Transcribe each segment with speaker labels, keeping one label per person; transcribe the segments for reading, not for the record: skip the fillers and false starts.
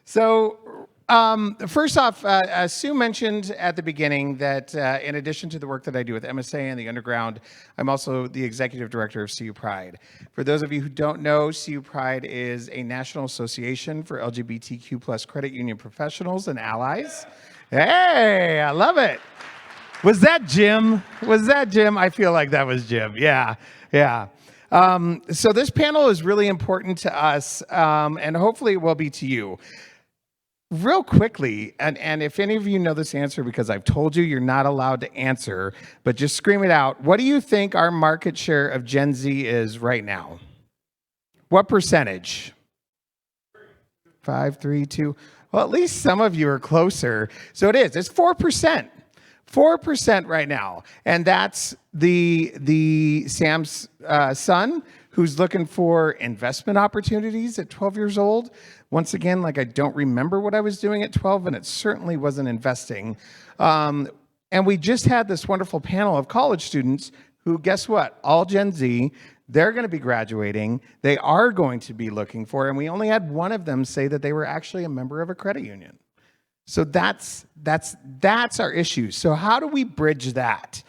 Speaker 1: First off, Sue mentioned at the beginning that in addition to the work that I do with MSA and the Underground, I'm also the executive director of CU Pride. For those of you who don't know, CU Pride is a national association for LGBTQ plus credit union professionals and allies. Hey, I love it. Was that Jim? I feel like that was Jim. Yeah. So this panel is really important to us, and hopefully it will be to you. Real quickly, and if any of you know this answer, because I've told you you're not allowed to answer, but just scream it out. What do you think our market share of Gen Z is right now? What percentage? 5, 3, 2. Well, at least some of you are closer. So it is. It's 4%. 4% right now. And that's the Sam's son who's looking for investment opportunities at 12 years old. Once again, like I don't remember what I was doing at 12, and it certainly wasn't investing. And we just had this wonderful panel of college students who, guess what? All Gen Z, they're going to be graduating. They are going to be looking for, and we only had one of them say that they were actually a member of a credit union. So that's our issue. So how do we bridge that?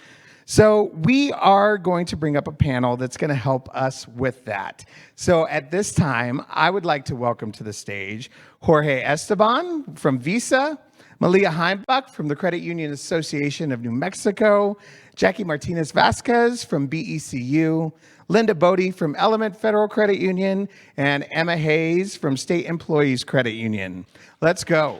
Speaker 1: So we are going to bring up a panel that's going to help us with that. So at this time, I would like to welcome to the stage Jorge Esteban from Visa, Melai Heimbuck from the Credit Union Association of New Mexico, Jackie-Martinez-Vasquez from BECU, Linda Bodie from Element Federal Credit Union, and Emma Hayes from State Employees Credit Union. Let's go.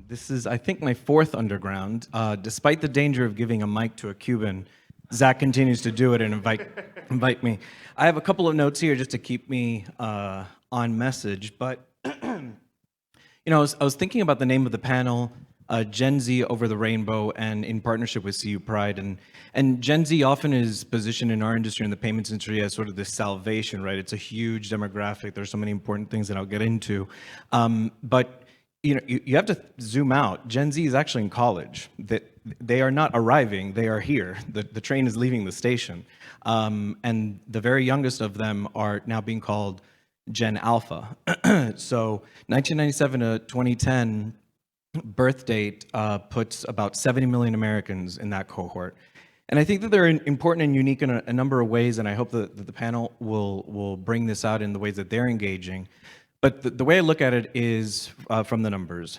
Speaker 2: This is, I think, my fourth underground. Despite the danger of giving a mic to a Cuban, Zach continues to do it and invite me. I have a couple of notes here just to keep me on message, but I was thinking about the name of the panel, Gen Z Over the Rainbow, and in partnership with CU Pride. And Gen Z often is positioned in our industry, in the payments industry, as sort of this salvation, right? It's a huge demographic. There's so many important things that I'll get into. But you have to zoom out. Gen Z is actually in college. They are not arriving, they are here. The train is leaving the station. And the very youngest of them are now being called Gen Alpha. So 1997 to 2010 birth date puts about 70 million Americans in that cohort. And I think that they're important and unique in a number of ways, and I hope that the panel will bring this out in the ways that they're engaging. But the way I look at it is from the numbers.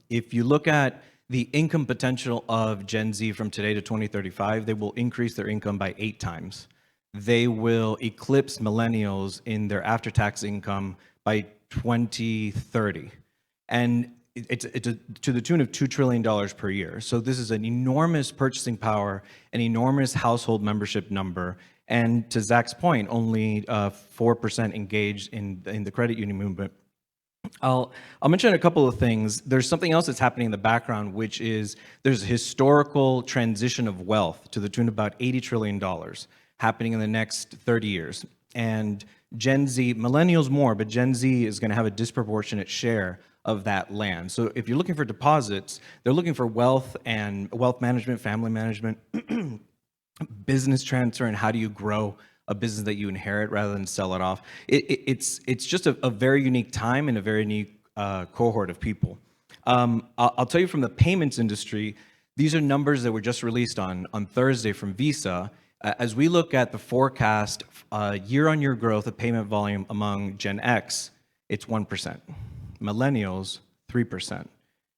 Speaker 2: If you look at the income potential of Gen Z from today to 2035, they will increase their income by 8 times. They will eclipse millennials in their after-tax income by 2030. And it's to the tune of $2 trillion per year. So this is an enormous purchasing power, an enormous household membership number. And to Zach's point, only 4% engaged in the credit union movement. I'll mention a couple of things. There's something else that's happening in the background, which is there's a historical transition of wealth to the tune of about $80 trillion happening in the next 30 years. And Gen Z, millennials more, but Gen Z is going to have a disproportionate share of that land. So if you're looking for deposits, they're looking for wealth and wealth management, family management, business transfer, and how do you grow a business that you inherit rather than sell it off. It's just a very unique time and a very unique cohort of people. I'll tell you from the payments industry, these are numbers that were just released on Thursday from Visa. As we look at the forecast, year-on-year growth of payment volume among Gen X, it's 1%. Millennials, 3%.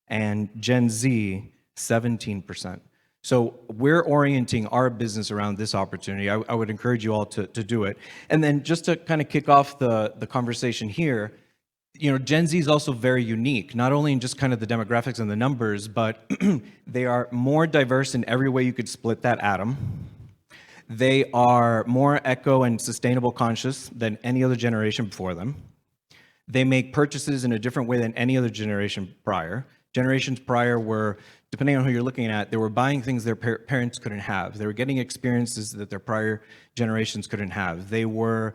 Speaker 2: And Gen Z, 17%. So we're orienting our business around this opportunity. I would encourage you all to do it. And then just to kind of kick off the conversation here, Gen Z is also very unique, not only in just kind of the demographics and the numbers, but they are more diverse in every way you could split that atom. They are more eco and sustainable conscious than any other generation before them. They make purchases in a different way than any other generation prior. Generations prior were, depending on who you're looking at, they were buying things their parents couldn't have. They were getting experiences that their prior generations couldn't have. They were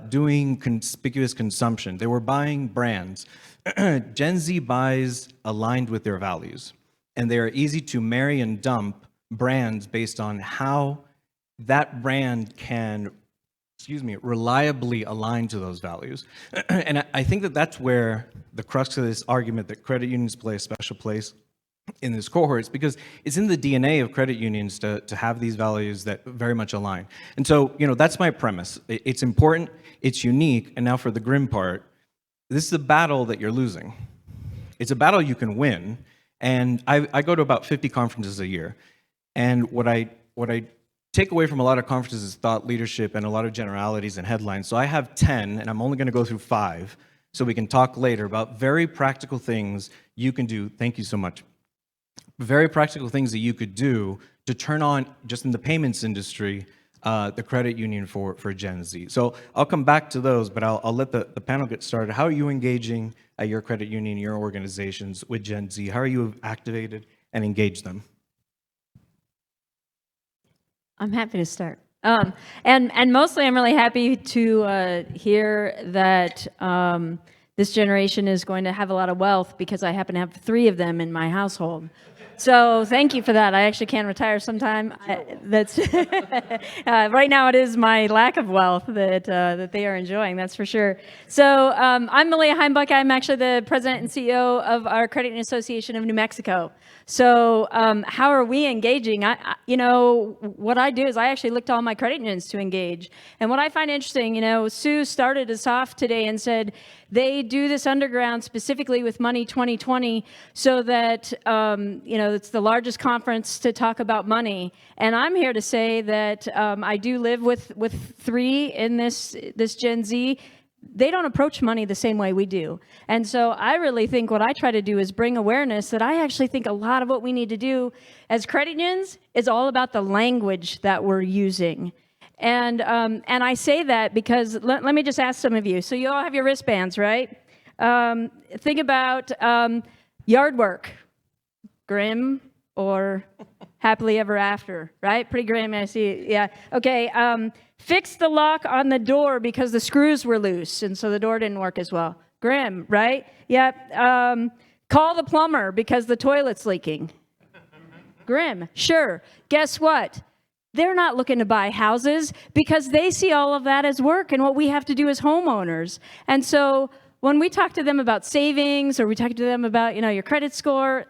Speaker 2: doing conspicuous consumption. They were buying brands. Gen Z buys aligned with their values, and they are easy to marry and dump brands based on how that brand can, reliably align to those values. And I think that that's where the crux of this argument that credit unions play a special place in this cohort is because it's in the DNA of credit unions to have these values that very much align. And so, that's my premise. It's important, it's unique, and now for the grim part, this is a battle that you're losing. It's a battle you can win, and I go to about 50 conferences a year, and what I take away from a lot of conferences is thought leadership and a lot of generalities and headlines. So I have 10, and I'm only going to go through 5, so we can talk later about very practical things you can do. Thank you so much. Very practical things that you could do to turn on, just in the payments industry, the credit union for Gen Z. So I'll come back to those, but I'll let the panel get started. How are you engaging at your credit union, your organizations with Gen Z? How are you activated and engaged them?
Speaker 3: I'm happy to start. And mostly I'm really happy to hear that this generation is going to have a lot of wealth because I happen to have 3 of them in my household. So thank you for that. I actually can retire sometime. That's right now it is my lack of wealth that they are enjoying, that's for sure. So I'm Melai Heimbuck. I'm actually the president and CEO of our Credit Union Association of New Mexico. So how are we engaging? What I do is I actually look to all my credit unions to engage. And what I find interesting, Sue started us off today and said they do this underground specifically with Money 2020 so that, it's the largest conference to talk about money. And I'm here to say that I do live with 3 in this Gen Z. They don't approach money the same way we do. And so I really think what I try to do is bring awareness that I actually think a lot of what we need to do as credit unions is all about the language that we're using. And I say that because let me just ask some of you. So you all have your wristbands, right? Think about yard work, grim or happily ever after, right? Pretty grim, I see. Yeah. Okay. Fix the lock on the door because the screws were loose, and so the door didn't work as well. Grim, right? Yep. Call the plumber because the toilet's leaking. Grim. Sure. Guess what? They're not looking to buy houses because they see all of that as work and what we have to do as homeowners. And so when we talk to them about savings or we talk to them about, your credit score,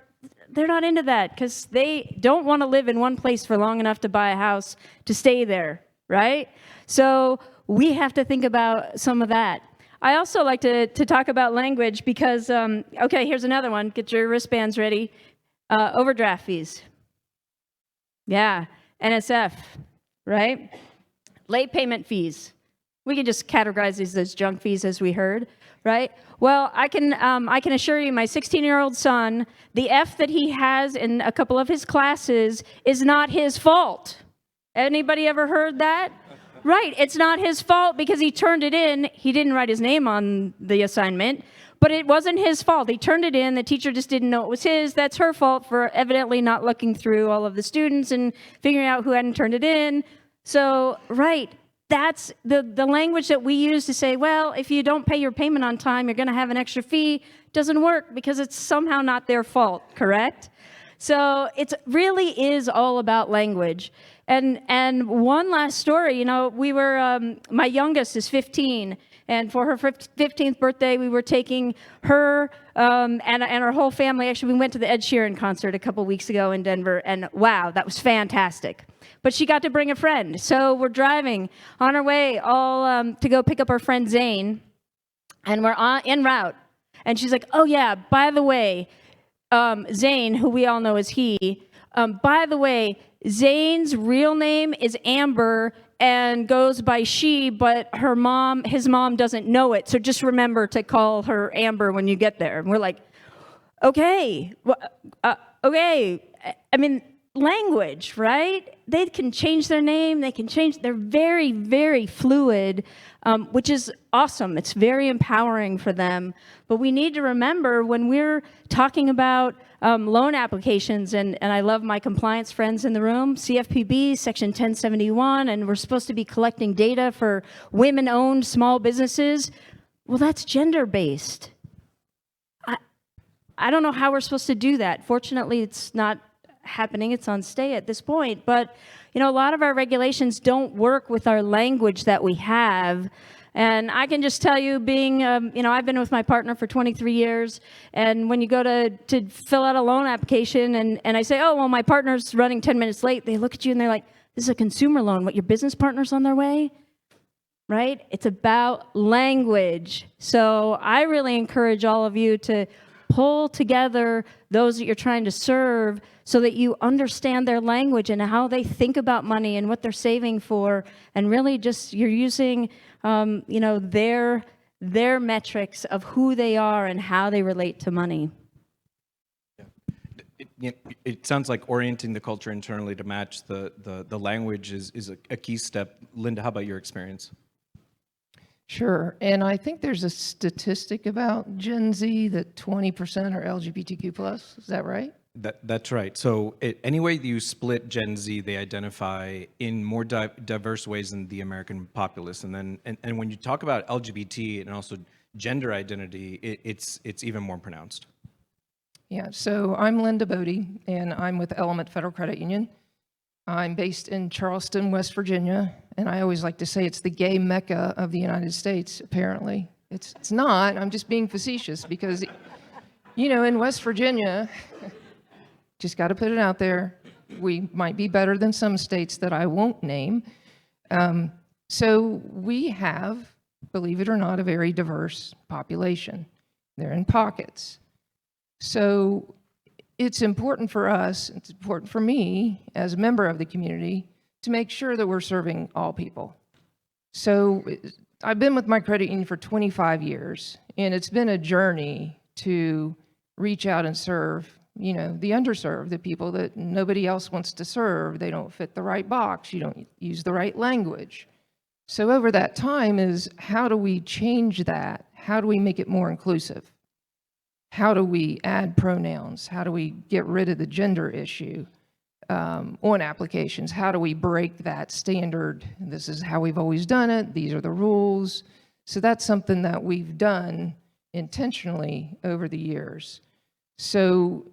Speaker 3: they're not into that because they don't want to live in one place for long enough to buy a house to stay there, right? So we have to think about some of that. I also like to talk about language because, okay, here's another one. Get your wristbands ready. Overdraft fees. Yeah. NSF, right? Late payment fees. We can just categorize these as junk fees, as we heard, right? Well, I can assure you, my 16-year-old son, the F that he has in a couple of his classes is not his fault. Anybody ever heard that? Right, it's not his fault because he turned it in. He didn't write his name on the assignment, but it wasn't his fault. He turned it in. The teacher just didn't know it was his. That's her fault for evidently not looking through all of the students and figuring out who hadn't turned it in. So, right, that's the language that we use to say, well, if you don't pay your payment on time, you're going to have an extra fee. Doesn't work because it's somehow not their fault, correct? So it really is all about language. And one last story, we were, my youngest is 15, and for her 15th birthday, we were taking her and our whole family. Actually, we went to the Ed Sheeran concert a couple weeks ago in Denver, and wow, that was fantastic. But she got to bring a friend, so we're driving on our way all to go pick up our friend Zane, and we're en route, and she's like, oh yeah, by the way, Zane, who we all know as he, by the way, Zane's real name is Amber and goes by she, but his mom doesn't know it. So just remember to call her Amber when you get there. And we're like, okay, okay. I mean, language, right? They can change their name, they're very, very fluid, which is awesome. It's very empowering for them. But we need to remember when we're talking about loan applications, and I love my compliance friends in the room, CFPB, Section 1071, and we're supposed to be collecting data for women-owned small businesses. Well, that's gender-based. I don't know how we're supposed to do that. Fortunately, it's not happening. It's on stay at this point. But, a lot of our regulations don't work with our language that we have. And I can just tell you, being, I've been with my partner for 23 years. And when you go to fill out a loan application and I say, oh, well, my partner's running 10 minutes late, they look at you and they're like, this is a consumer loan. What, your business partner's on their way? Right? It's about language. So I really encourage all of you to pull together those that you're trying to serve so that you understand their language and how they think about money and what they're saving for, and really just you're using their metrics of who they are and how they relate to money.
Speaker 2: It sounds like orienting the culture internally to match the language is a key step. Linda, how about your experience?
Speaker 4: Sure, and I think there's a statistic about Gen Z that 20% are LGBTQ+. Is that right?
Speaker 2: That's right. So any way that you split Gen Z, they identify in more diverse ways than the American populace. And then and when you talk about LGBT and also gender identity, it's even more pronounced.
Speaker 4: Yeah, so I'm Linda Bodie, and I'm with Element Federal Credit Union. I'm based in Charleston, West Virginia, and I always like to say it's the gay mecca of the United States, apparently. It's not, I'm just being facetious because, in West Virginia, just got to put it out there, we might be better than some states that I won't name. So we have, believe it or not, a very diverse population. They're in pockets. So it's important for us, it's important for me as a member of the community to make sure that we're serving all people. So I've been with my credit union for 25 years, and it's been a journey to reach out and serve, the underserved, the people that nobody else wants to serve. They don't fit the right box. You don't use the right language. So over that time is, how do we change that? How do we make it more inclusive? How do we add pronouns? How do we get rid of the gender issue on applications? How do we break that standard? This is how we've always done it. These are the rules. So that's something that we've done intentionally over the years. So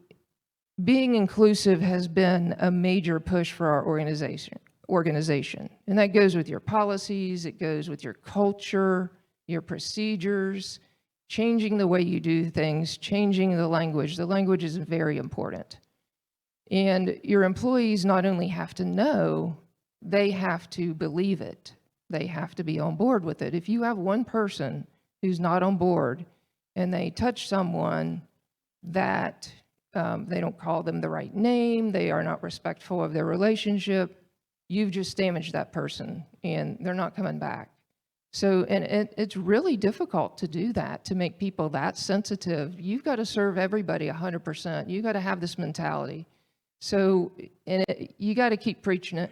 Speaker 4: being inclusive has been a major push for our organization. And that goes with your policies, it goes with your culture, your procedures, changing the way you do things, changing the language. The language is very important. And your employees not only have to know, they have to believe it. They have to be on board with it. If you have one person who's not on board and they touch someone that they don't call them the right name, they are not respectful of their relationship, you've just damaged that person and they're not coming back. So, and it's really difficult to do that, to make people that sensitive. You've got to serve everybody 100%. You've got to have this mentality. So, you got to keep preaching it.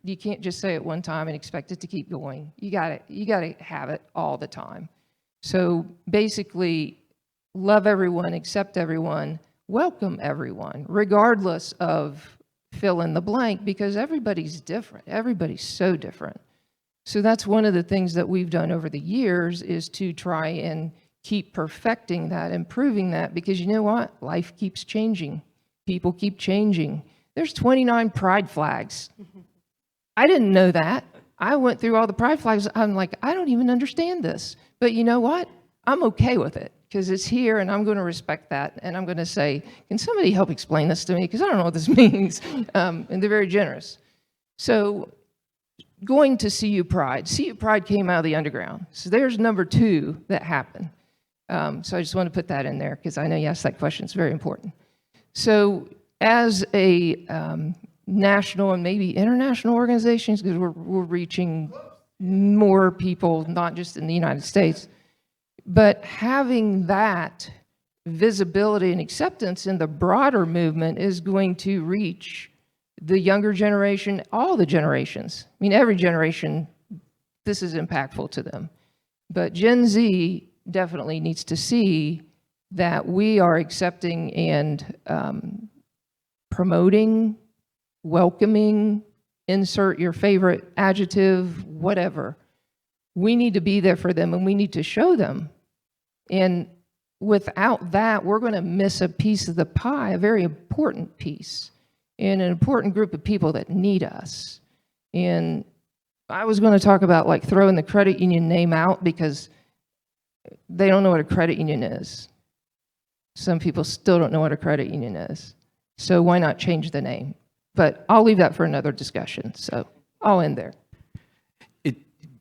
Speaker 4: You can't just say it one time and expect it to keep going. You got to have it all the time. So basically, love everyone, accept everyone, welcome everyone, regardless of fill in the blank, because everybody's different. Everybody's so different. So that's one of the things that we've done over the years, is to try and keep perfecting that, improving that, because you know what? Life keeps changing. People keep changing. There's 29 pride flags. I didn't know that. I went through all the pride flags. I'm like, I don't even understand this. But you know what? I'm okay with it because it's here, and I'm going to respect that. And I'm going to say, can somebody help explain this to me? Because I don't know what this means. And they're very generous. So going to CU Pride. CU Pride came out of the underground. So there's number 2 that happened. So I just want to put that in there because I know you asked that question. It's very important. So as a national and maybe international organizations, because we're reaching more people, not just in the United States, but having that visibility and acceptance in the broader movement is going to reach the younger generation, all the generations. I mean, every generation, this is impactful to them. But Gen Z definitely needs to see that we are accepting and promoting, welcoming, insert your favorite adjective, whatever. We need to be there for them, and we need to show them. And without that, we're going to miss a piece of the pie, a very important piece, and an important group of people that need us. And I was going to talk about like throwing the credit union name out because they don't know what a credit union is. Some people still don't know what a credit union is. So why not change the name? But I'll leave that for another discussion. So I'll end there.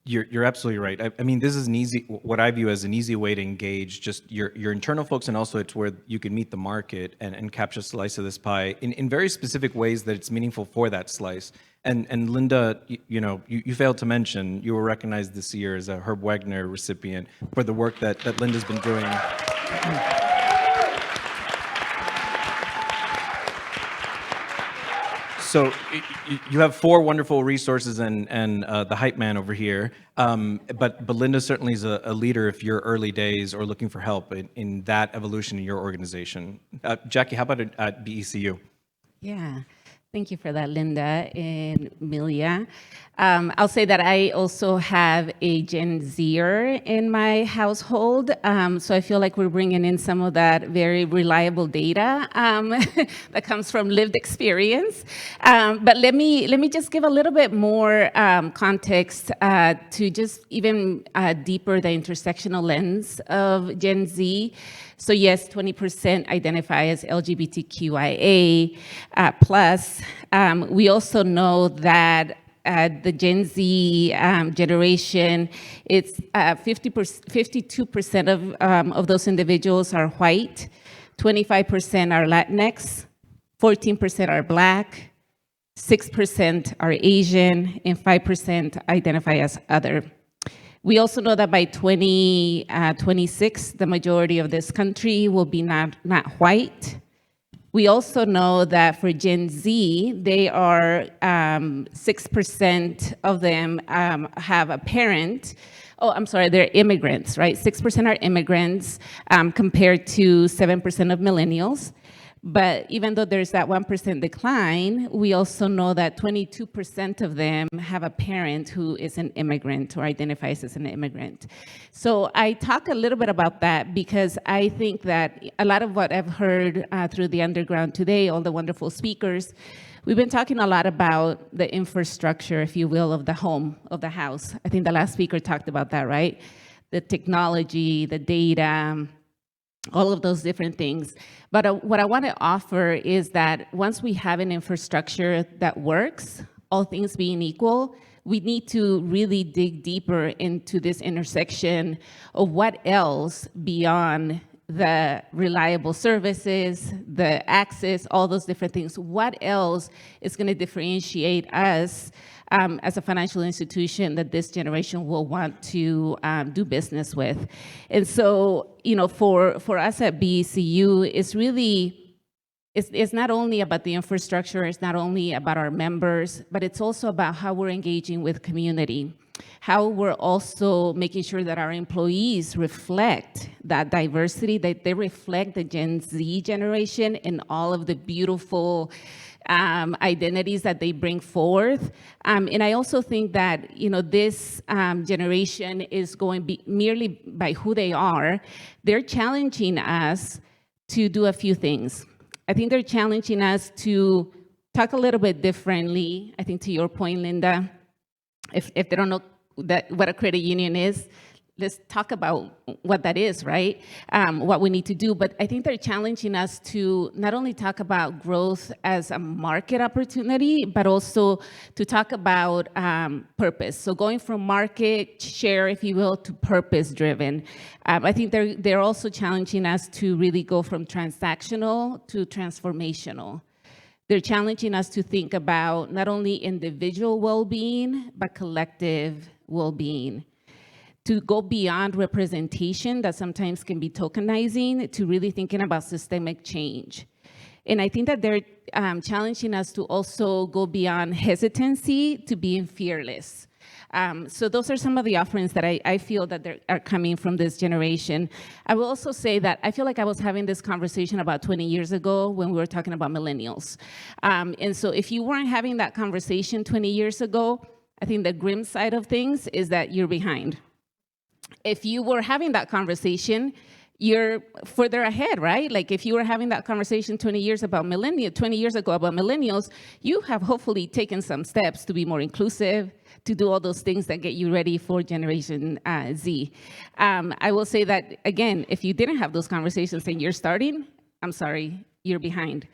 Speaker 2: You're absolutely right. I mean, this is an easy, what I view as an easy way to engage just your internal folks, and also it's where you can meet the market and capture a slice of this pie in very specific ways that it's meaningful for that slice. And Linda, you failed to mention you were recognized this year as a Herb Wagner recipient for the work that Linda's been doing. So you have 4 wonderful resources and the hype man over here, but Linda certainly is a leader if you're early days or looking for help in that evolution in your organization. Jackie, how about at BECU?
Speaker 5: Yeah, thank you for that, Linda and Milia. I'll say that I also have a Gen Zer in my household, so I feel like we're bringing in some of that very reliable data that comes from lived experience. But let me just give a little bit more context to just even deeper the intersectional lens of Gen Z. So yes, 20% identify as LGBTQIA plus. We also know that the Gen Z generation, it's 52% of those individuals are white, 25% are Latinx, 14% are Black, 6% are Asian, and 5% identify as other. We also know that by 2026, the majority of this country will be not white. We also know that for Gen Z, they are 6% of them have a parent. Oh, I'm sorry, they're immigrants, right? 6% are immigrants compared to 7% of millennials. But even though there's that 1% decline, we also know that 22% of them have a parent who is an immigrant or identifies as an immigrant. So I talk a little bit about that because I think that a lot of what I've heard through the underground today, all the wonderful speakers, we've been talking a lot about the infrastructure, if you will, of the home, of the house. I think the last speaker talked about that, right? The technology, the data, all of those different things. But what I want to offer is that once we have an infrastructure that works, all things being equal, we need to really dig deeper into this intersection of what else beyond the reliable services, the access, all those different things, what else is going to differentiate us as a financial institution that this generation will want to do business with. And so, for us at BECU, it's really, it's not only about the infrastructure, it's not only about our members, but it's also about how we're engaging with community, how we're also making sure that our employees reflect that diversity, that they reflect the Gen Z generation and all of the beautiful identities that they bring forth. And I also think that, this generation is going merely by who they are. They're challenging us to do a few things. I think they're challenging us to talk a little bit differently. I think to your point, Linda, if they don't know what a credit union is, let's talk about what that is, right? What we need to do. But I think they're challenging us to not only talk about growth as a market opportunity, but also to talk about purpose. So going from market share, if you will, to purpose driven. I think they're also challenging us to really go from transactional to transformational. They're challenging us to think about not only individual well-being, but collective well-being. To go beyond representation that sometimes can be tokenizing to really thinking about systemic change. And I think that they're challenging us to also go beyond hesitancy to being fearless. So those are some of the offerings that I feel that are coming from this generation. I will also say that I feel like I was having this conversation about 20 years ago when we were talking about millennials. And so if you weren't having that conversation 20 years ago, I think the grim side of things is that you're behind. If you were having that conversation, you're further ahead, right? Like if you were having that conversation 20 years ago about millennials, you have hopefully taken some steps to be more inclusive, to do all those things that get you ready for Generation Z. I will say that, again, if you didn't have those conversations and you're starting, I'm sorry, you're behind.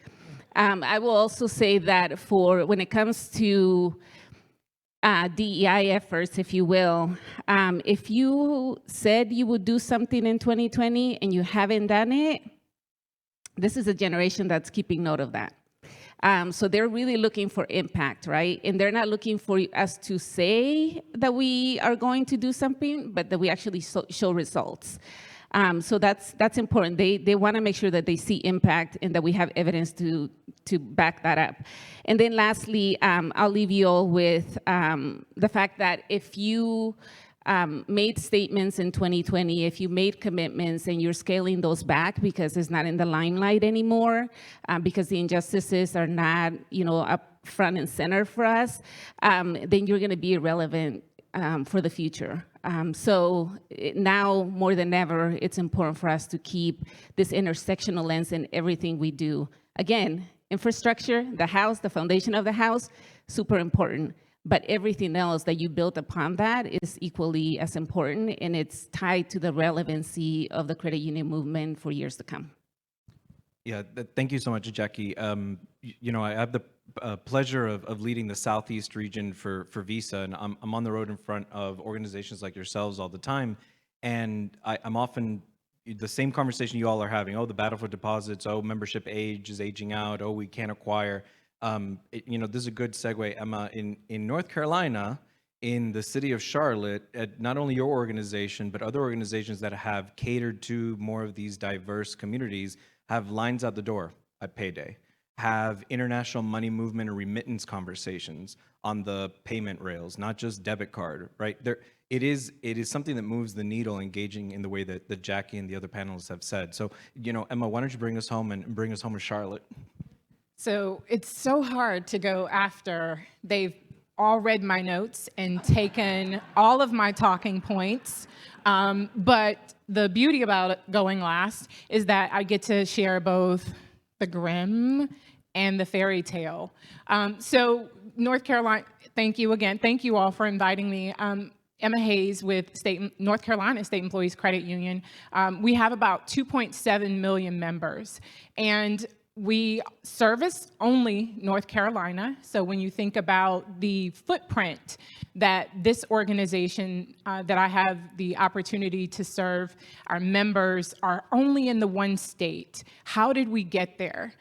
Speaker 5: I will also say that when it comes to DEI efforts, if you will, if you said you would do something in 2020 and you haven't done it, this is a generation that's keeping note of that. So they're really looking for impact, right? And they're not looking for us to say that we are going to do something, but that we actually show results. So that's important. They want to make sure that they see impact and that we have evidence to back that up. And then lastly, I'll leave you all with the fact that if you made statements in 2020, if you made commitments and you're scaling those back because it's not in the limelight anymore, because the injustices are not, up front and center for us, then you're going to be irrelevant for the future. So now more than ever, it's important for us to keep this intersectional lens in everything we do. Again, infrastructure, the house, the foundation of the house, super important. But everything else that you build upon that is equally as important, and it's tied to the relevancy of the credit union movement for years to come.
Speaker 2: Yeah, thank you so much, Jackie. I have the pleasure of leading the Southeast region for Visa, and I'm on the road in front of organizations like yourselves all the time, and I'm often the same conversation you all are having. Oh, the battle for deposits. Oh, membership age is aging out. Oh, we can't acquire. This is a good segue, Emma. In North Carolina, in the city of Charlotte, at not only your organization, but other organizations that have catered to more of these diverse communities have lines out the door at payday, have international money movement and remittance conversations on the payment rails, not just debit card, right? It is something that moves the needle, engaging in the way that Jackie and the other panelists have said. So, Emma, why don't you bring us home to Charlotte?
Speaker 6: So it's so hard to go after they've all read my notes and taken all of my talking points. But the beauty about it going last is that I get to share both the grim and the fairy tale. So North Carolina, thank you again. Thank you all for inviting me. Emma Hayes with North Carolina State Employees Credit Union. We have about 2.7 million members. And we service only North Carolina. So when you think about the footprint that this organization that I have the opportunity to serve, our members are only in the one state. How did we get there?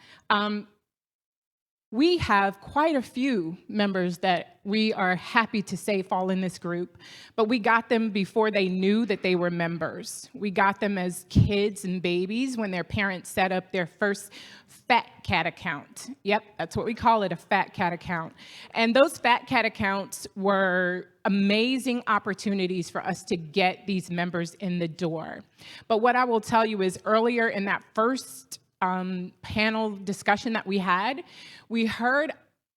Speaker 6: We have quite a few members that we are happy to say fall in this group, but we got them before they knew that they were members. We got them as kids and babies when their parents set up their first Fat Cat account. Yep, that's what we call it, a Fat Cat account. And those Fat Cat accounts were amazing opportunities for us to get these members in the door. But what I will tell you is earlier in that first panel discussion that we had, we heard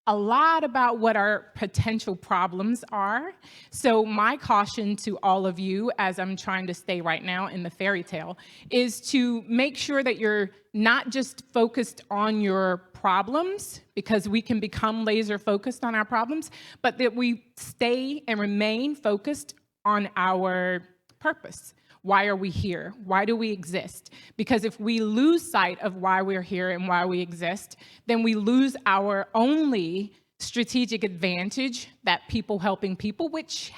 Speaker 6: a lot about what our potential problems are. So my caution to all of you, as I'm trying to stay right now in the fairy tale, is to make sure that you're not just focused on your problems, because we can become laser focused on our problems, but that we stay and remain focused on our purpose. Why are we here? Why do we exist? Because if we lose sight of why we're here and why we exist, then we lose our only strategic advantage, that people helping people, which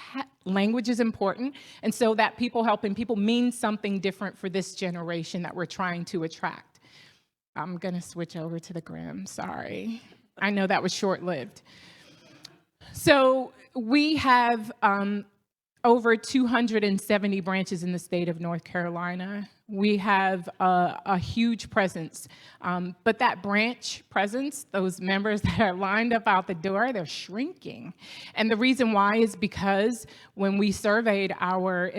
Speaker 6: language is important. And so that people helping people means something different for this generation that we're trying to attract. I'm going to switch over to the grim. Sorry. I know that was short-lived. So we have over 270 branches in the state of North Carolina. We have a huge presence. But that branch presence, those members that are lined up out the door, they're shrinking. And the reason why is because when we surveyed our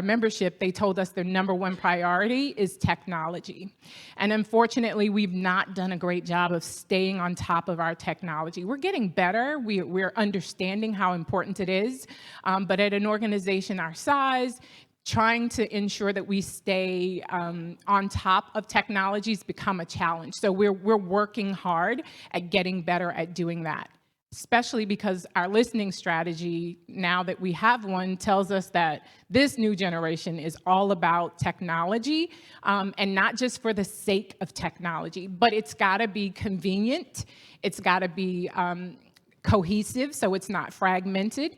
Speaker 6: membership, they told us their number one priority is technology. And unfortunately, we've not done a great job of staying on top of our technology. We're getting better. We're understanding how important it is. But at an organization our size, trying to ensure that we stay on top of technologies become a challenge. So we're working hard at getting better at doing that, especially because our listening strategy, now that we have one, tells us that this new generation is all about technology, and not just for the sake of technology, but it's gotta be convenient, it's gotta be cohesive, so it's not fragmented.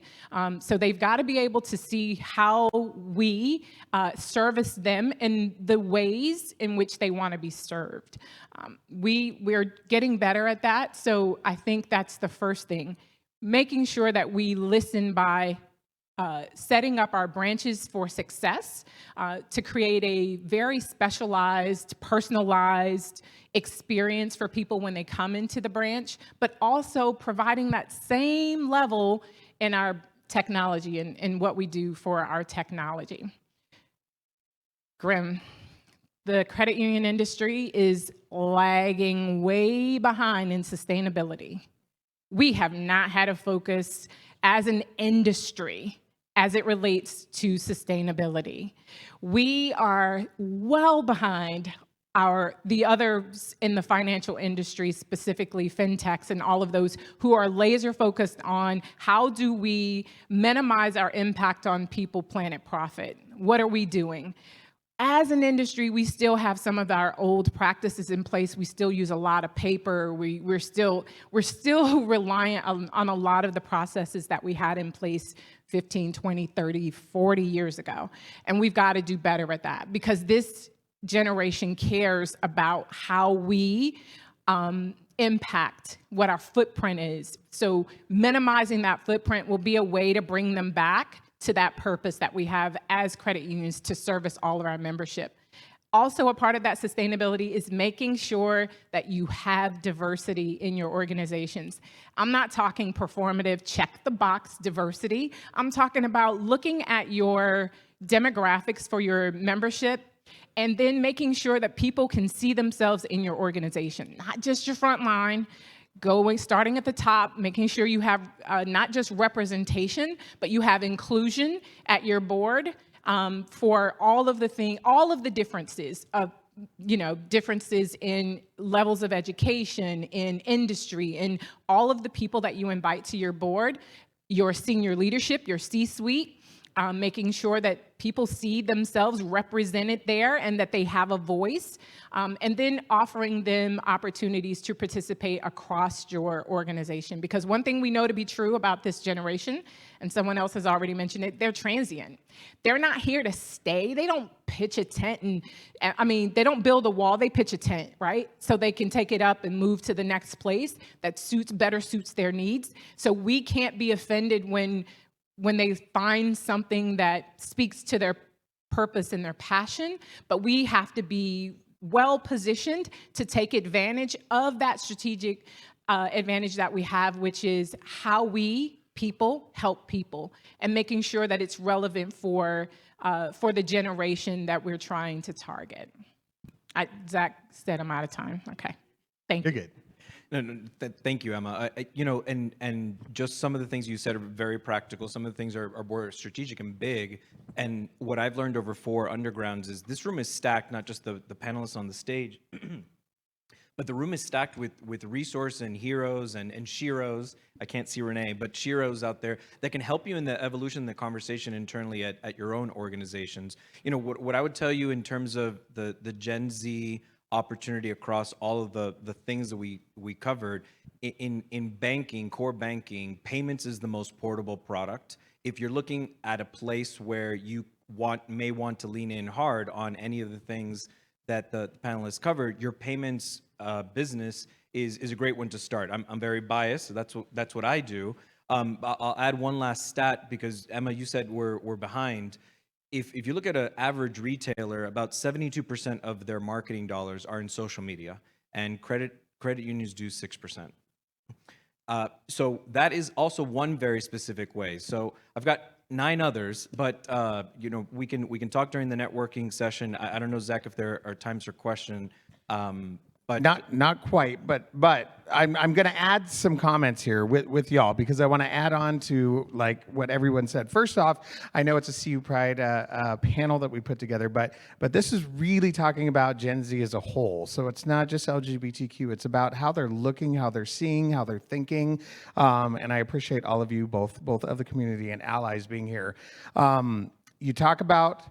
Speaker 6: So they've got to be able to see how we service them in the ways in which they want to be served. We're getting better at that, so I think that's the first thing. Making sure that we listen by setting up our branches for success to create a very specialized, personalized experience for people when they come into the branch, but also providing that same level in our technology and in what we do for our technology. Grim. The credit union industry is lagging way behind in sustainability. We have not had a focus as an industry as it relates to sustainability. We are well behind the others in the financial industry, specifically fintechs and all of those who are laser focused on how do we minimize our impact on people, planet, profit? What are we doing? As an industry, we still have some of our old practices in place. We still use a lot of paper. We're still reliant on a lot of the processes that we had in place 15, 20, 30, 40 years ago. And we've got to do better at that because this generation cares about how we impact what our footprint is. So minimizing that footprint will be a way to bring them back to that purpose that we have as credit unions to service all of our membership. Also, a part of that sustainability is making sure that you have diversity in your organizations. I'm not talking performative, check the box diversity. I'm talking about looking at your demographics for your membership and then making sure that people can see themselves in your organization, not just your front line, starting at the top, making sure you have not just representation, but you have inclusion at your board for all of the differences of, differences in levels of education, in industry, in all of the people that you invite to your board, your senior leadership, your C-suite, making sure that people see themselves represented there and that they have a voice, and then offering them opportunities to participate across your organization. Because one thing we know to be true about this generation, and someone else has already mentioned it, they're transient. They're not here to stay. They don't pitch a tent they don't build a wall, they pitch a tent, right? So they can take it up and move to the next place that better suits their needs. So we can't be offended when they find something that speaks to their purpose and their passion, but we have to be well positioned to take advantage of that strategic advantage that we have, which is how we people help people and making sure that it's relevant for the generation that we're trying to target. Zach said I'm out of time. Okay, thank you.
Speaker 1: You're good.
Speaker 2: No, thank you, Emma. And just some of the things you said are very practical. Some of the things are more strategic and big. And what I've learned over 4 undergrounds is this room is stacked, not just the panelists on the stage, but the room is stacked with resource and heroes and sheroes. I can't see Renee, but sheroes out there that can help you in the evolution, the conversation internally at your own organizations. What I would tell you in terms of the Gen Z opportunity across all of the things that we covered in banking, core banking, payments is the most portable product. If you're looking at a place where you may want to lean in hard on any of the things that the panelists covered, your payments business is a great one to start. I'm very biased, so that's what I do. I'll add one last stat because Emma, you said we're behind. if you look at an average retailer, about 72% of their marketing dollars are in social media, and credit unions do 6%. So that is also one very specific way. So I've got 9 others, but you know, we can talk during the networking session. I don't know, Zach, if there are times for question. But
Speaker 1: Not quite, but I'm going to add some comments here with y'all because I want to add on to like what everyone said. First off, I know it's a CU Pride panel that we put together, but this is really talking about Gen Z as a whole. So it's not just LGBTQ. It's about how they're looking, how they're seeing, how they're thinking. And I appreciate all of you, both of the community and allies, being here. You talk about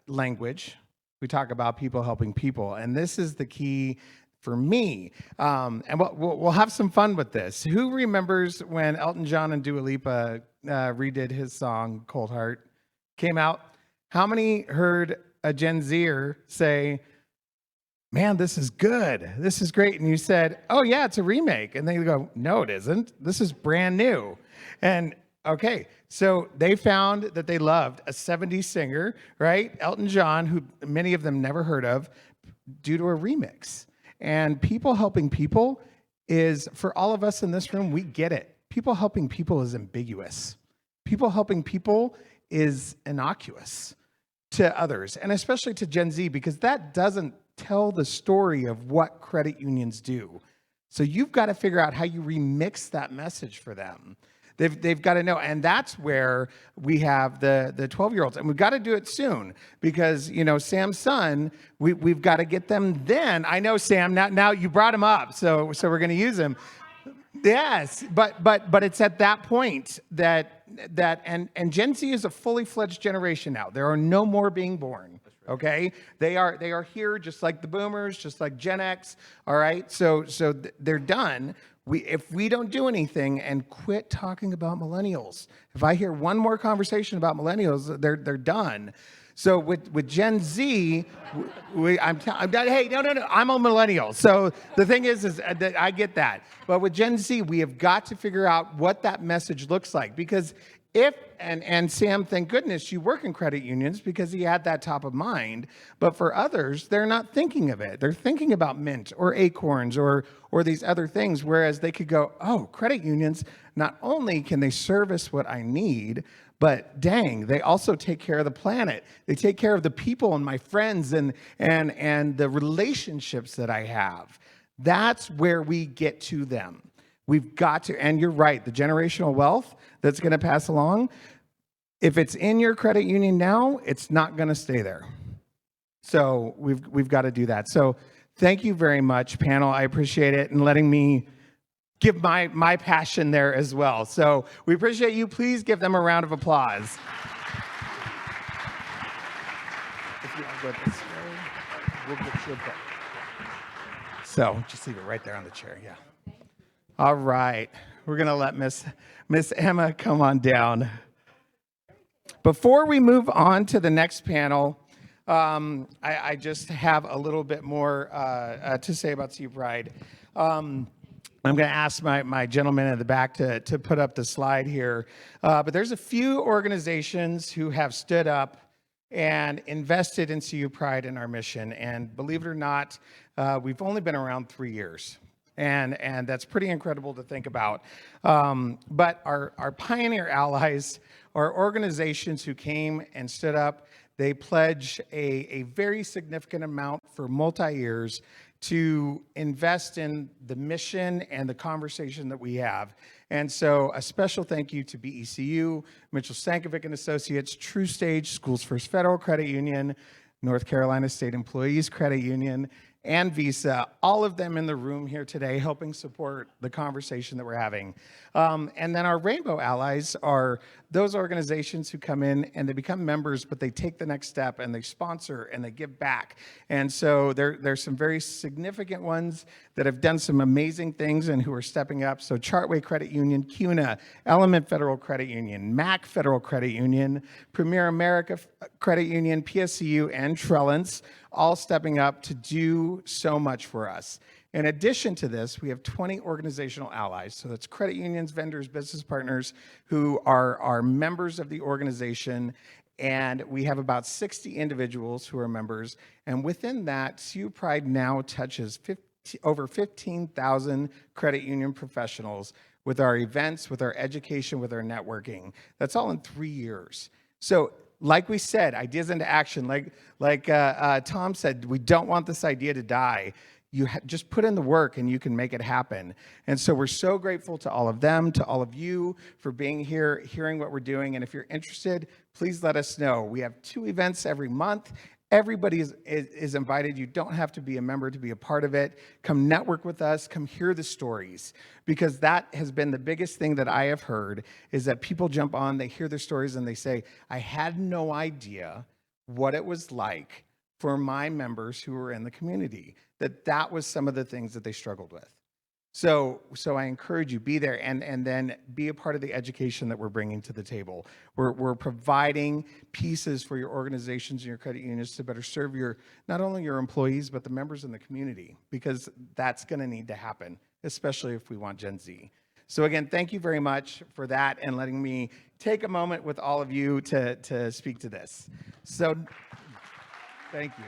Speaker 1: language. We talk about people helping people, and this is the key for me. And we'll have some fun with this. Who remembers when Elton John and Dua Lipa redid his song "Cold Heart"? Came out. How many heard a Gen Zer say, "Man, this is good. This is great"? And you said, "Oh yeah, it's a remake." And they go, "No, it isn't. This is brand new." And okay, so they found that they loved a 70s singer, right? Elton John, who many of them never heard of, due to a remix. And people helping people is, for all of us in this room, we get it. People helping people is ambiguous. People helping people is innocuous to others, and especially to Gen Z, because that doesn't tell the story of what credit unions do. So you've got to figure out how you remix that message for them. They've got to know, and that's where we have the 12-year-olds, and we've got to do it soon because, you know, Sam's son, we've got to get them then. I know, Sam, now you brought him up, so we're going to use him. Yes, but it's at that point that and Gen Z is a fully fledged generation now. There are no more being born. Okay, they are here just like the boomers, just like Gen X. All right, so they're done. If we don't do anything and quit talking about millennials, if I hear one more conversation about millennials, they're done. So with Gen Z, hey, no, I'm a millennial. So the thing is that I get that. But with Gen Z, we have got to figure out what that message looks like. Because and Sam, thank goodness you work in credit unions because he had that top of mind. But for others, they're not thinking of it. They're thinking about Mint or Acorns or these other things, whereas they could go, oh, credit unions, not only can they service what I need, but dang, they also take care of the planet. They take care of the people and my friends and the relationships that I have. That's where we get to them. We've got to, and you're right, the generational wealth that's going to pass along, if it's in your credit union now, it's not going to stay there. So we've got to do that. So thank you very much, panel. I appreciate it and letting me give my passion there as well. So we appreciate you. Please give them a round of applause. If you want to go this way, we'll get you a book. So just leave it right there on the chair, yeah. All right, we're gonna let Miss Emma come on down. Before we move on to the next panel, I just have a little bit more to say about CU Pride. I'm going to ask my gentleman in the back to put up the slide here. But there's a few organizations who have stood up and invested in CU Pride and our mission. And believe it or not, we've only been around 3 years. And that's pretty incredible to think about. But our pioneer allies are organizations who came and stood up. They pledge a very significant amount for multi-years to invest in the mission and the conversation that we have. And so a special thank you to BECU, Mitchell Stankovic and Associates, True Stage, Schools First Federal Credit Union, North Carolina State Employees Credit Union, and Visa, all of them in the room here today helping support the conversation that we're having. And then our Rainbow Allies are those organizations who come in and they become members, but they take the next step and they sponsor and they give back. And so there's some very significant ones that have done some amazing things and who are stepping up. So Chartway Credit Union, CUNA, Element Federal Credit Union, MAC Federal Credit Union, Premier America Credit Union, PSCU, and Trellance, all stepping up to do so much for us. In addition to this, we have 20 organizational allies. So that's credit unions, vendors, business partners who are members of the organization And we have about 60 individuals who are members. And within that, CU Pride now touches over 15,000 credit union professionals with our events, with our education, with our networking. That's all in 3 years. So like we said, ideas into action. Like Tom said, we don't want this idea to die. You just put in the work and you can make it happen. And so we're so grateful to all of them, to all of you for being here, hearing what we're doing. And if you're interested, please let us know. We have 2 events every month. Everybody is invited. You don't have to be a member to be a part of it. Come network with us. Come hear the stories, because that has been the biggest thing that I have heard, is that people jump on, they hear their stories, and they say, I had no idea what it was like for my members who were in the community, that was some of the things that they struggled with. So I encourage you, be there and then be a part of the education that we're bringing to the table. We're providing pieces for your organizations and your credit unions to better serve not only your employees, but the members in the community, because that's going to need to happen, especially if we want Gen Z. So again, thank you very much for that and letting me take a moment with all of you to speak to this. So thank you.